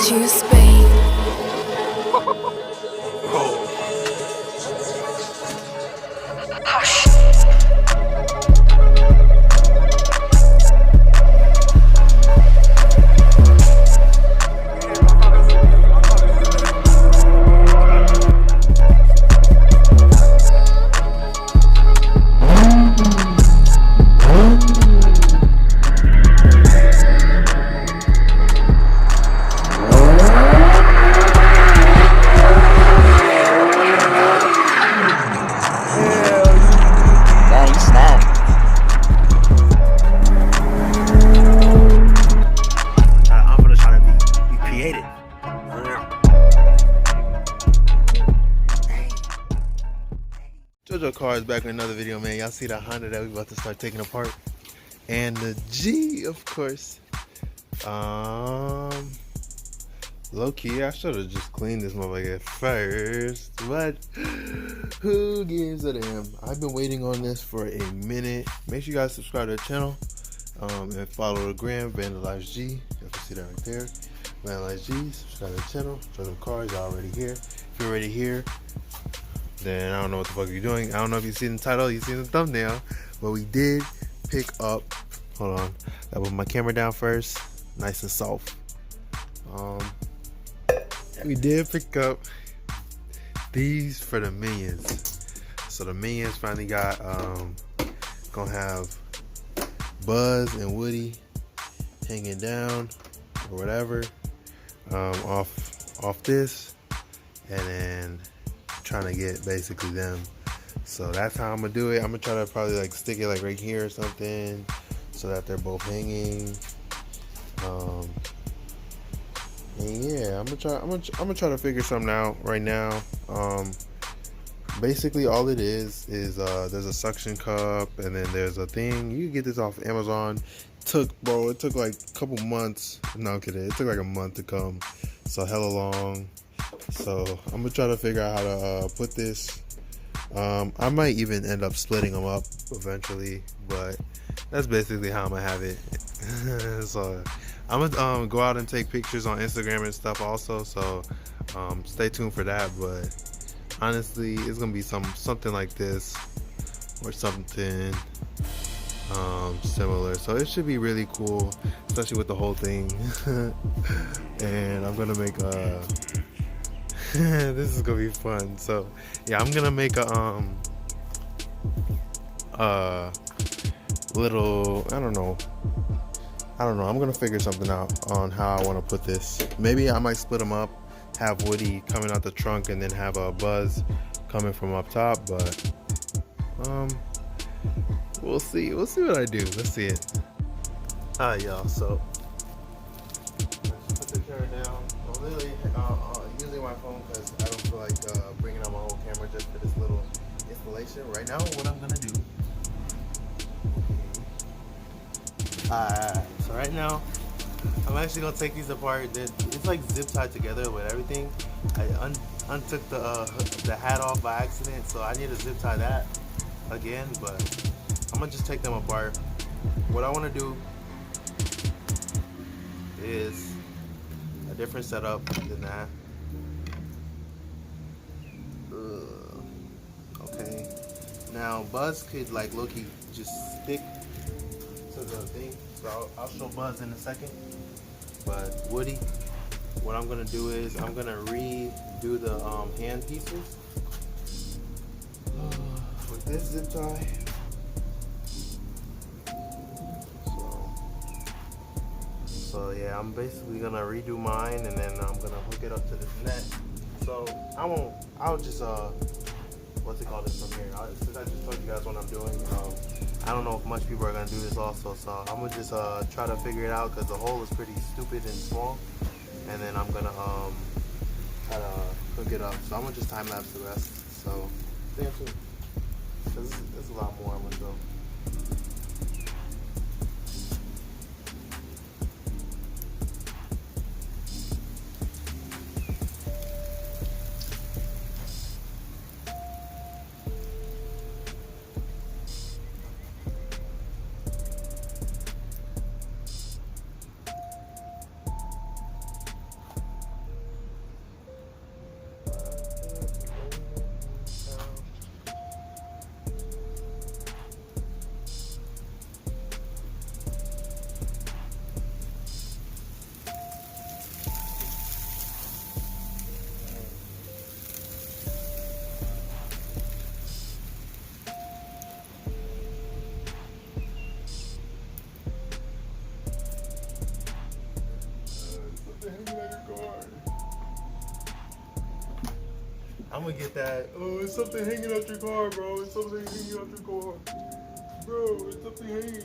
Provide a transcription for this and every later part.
To Spain. Hush. JoJo Car is back with another video, man. Y'all see the Honda that we about to start taking apart, and the G, of course. Low key, I should have just cleaned this motherfucker first, but who gives a damn? I've been waiting on this for a minute. Make sure you guys subscribe to the channel, and follow the gram, Vandalize G. You can see that right there, Vandalize G. Subscribe to the channel. JoJo Car is already here. If you're already here, then I don't know what the fuck you're doing. I don't know if you seen the title, you seen the thumbnail, but we did pick up. Hold on, I put my camera down first, nice and soft. We did pick up these for the Minions. So the Minions finally got gonna have Buzz and Woody hanging down or whatever off this, and then trying to get basically them. So that's how I'm gonna do it. I'm gonna try to probably like stick it like right here or something so that they're both hanging. And yeah, I'm gonna try to figure something out right now. Basically all it is there's a suction cup, and then there's a thing. You can get this off Amazon. It took like a couple months. No, I'm kidding. It took like a month to come. So hella long. So I'm gonna try to figure out how to put this. I might even end up splitting them up eventually, but that's basically how I'm gonna have it. So I'm gonna go out and take pictures on Instagram and stuff also, so stay tuned for that. But honestly, it's gonna be something like this or something similar, so it should be really cool, especially with the whole thing. And I'm gonna make a this is gonna be fun. So yeah, I'm gonna make a little, I don't know, I'm gonna figure something out on how I want to put this. Maybe I might split them up, have Woody coming out the trunk and then have a Buzz coming from up top, but we'll see what I do. Let's see it. Alright y'all, so let's put the camera down. I'm literally using my phone because I don't feel like bringing out my whole camera just for this little installation. Right now, what I'm gonna do. Alright, so right now, I'm actually gonna take these apart. It's like zip tied together with everything. I untook the hat off by accident, so I need to zip tie that again, but I'm gonna just take them apart. What I wanna do is a different setup than that. Okay, now Buzz could like low-key just stick to the thing, so I'll show Buzz in a second. But Woody, what I'm gonna do is I'm gonna redo the hand pieces with this zip tie. So yeah, I'm basically gonna redo mine, and then I'm gonna hook it up to this net. So I'll just what's it called, this from here. Since I just told you guys what I'm doing, I don't know if much people are gonna do this also, so I'm gonna just try to figure it out because the hole is pretty stupid and small, and then I'm gonna try to hook it up. So I'm gonna just time lapse the rest. So stay tuned, because there's a lot more I'm gonna do. gonna get that. Oh, it's something hanging out your car, bro. It's something hanging out your car. Bro, it's something hanging.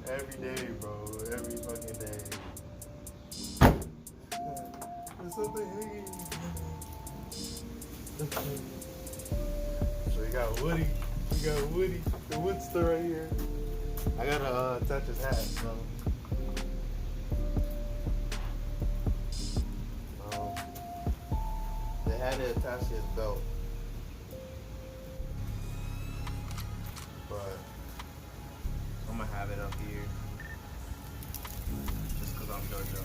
Every day, bro. Every fucking day. There's something hanging. So we got Woody. We got Woody, the Woodster right here. I gotta attach his hat, so. They had it attached to his belt. But I'm gonna have it up here. Just cause I'm JoJo.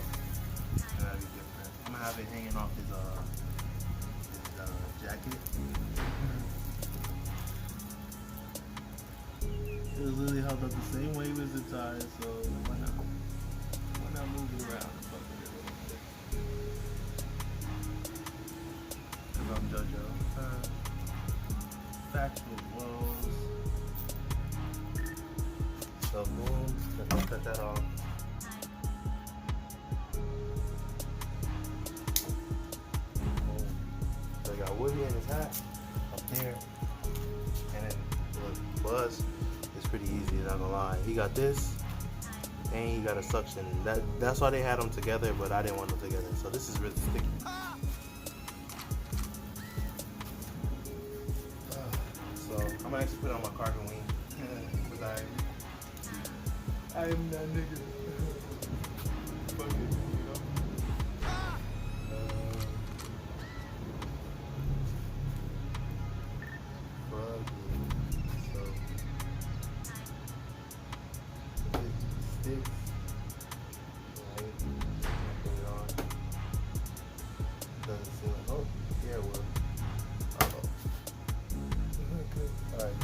That'd be different. I'm gonna have it hanging off his jacket. It was literally held up the same way with the tires, so why not move it around and fuck with it a little bit? Cause I'm JoJo. Factual blows. So boom, let's cut that off. Boom. So we got Woody in his hat up there, and then look, Buzz. It's pretty easy, not gonna lie. He got this, and he got a suction. That's why they had them together, but I didn't want them together. So this is really sticky. So I'm gonna actually put it on my carbon wing, because I am that nigga. Fuck it, you know. Sticks. Right. Put it on. Doesn't seem like, oh, yeah, it will. Uh-oh. Alright.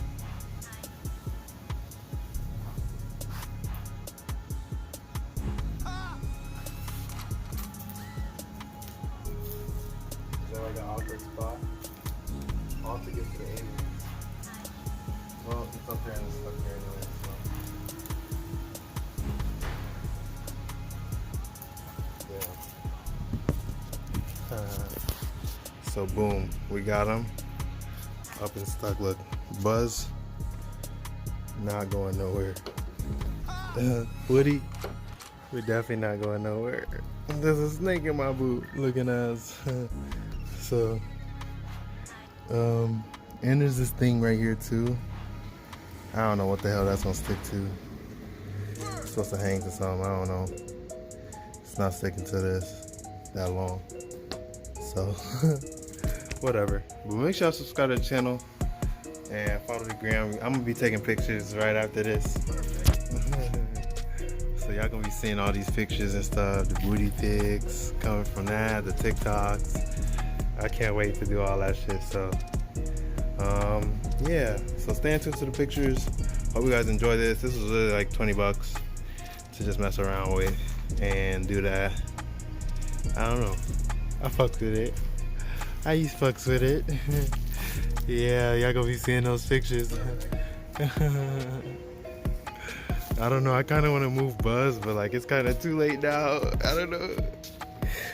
Is that like an awkward spot? All to get to the aliens. Well, it's up there and it's stuck there anyway, so. So boom, we got him up and stuck. Look, Buzz not going nowhere. Woody, we're definitely not going nowhere. There's a snake in my boot looking at us. So and there's this thing right here too. I don't know what the hell that's gonna stick to. It's supposed to hang to something, I don't know. It's not sticking to this that long. So, whatever. But make sure y'all subscribe to the channel and follow the gram. I'm gonna be taking pictures right after this. So y'all gonna be seeing all these pictures and stuff, the booty pics coming from that, the TikToks. I can't wait to do all that shit. So, yeah. So stay tuned to the pictures. Hope you guys enjoy this. This was really like 20 bucks to just mess around with and do that. I don't know. I fucks with it. I used fucks with it. Yeah, y'all gonna be seeing those pictures. I don't know. I kind of want to move Buzz, but like it's kind of too late now. I don't know.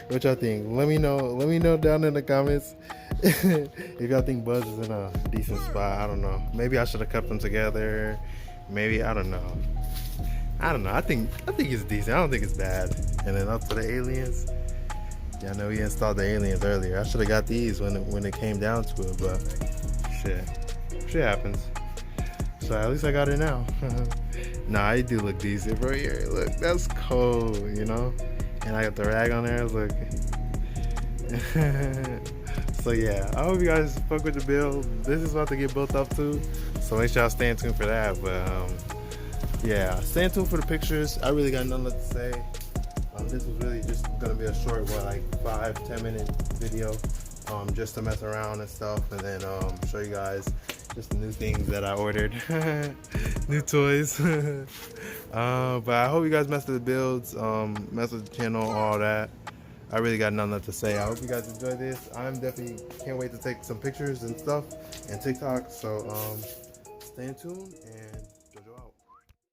What y'all think? Let me know. Let me know down in the comments if y'all think Buzz is in a decent spot. I don't know. Maybe I should have kept them together. Maybe I don't know. I don't know. I think it's decent. I don't think it's bad. And then up to the aliens. Yeah, I know we installed the aliens earlier. I should have got these when it came down to it, but shit happens. So at least I got it now. Nah, it do look decent, bro. Here, look, that's cold, you know. And I got the rag on there. Look. So yeah, I hope you guys fuck with the build. This is about to get built up too, so make sure y'all stay tuned for that. But yeah, stay tuned for the pictures. I really got nothing left to say. This was really just gonna be a short, like 5-10 minute video, just to mess around and stuff, and then show you guys just the new things that I ordered, new toys. But I hope you guys mess with the builds, mess with the channel, all that. I really got nothing left to say. I hope you guys enjoy this. I'm definitely can't wait to take some pictures and stuff and TikTok. So stay tuned. And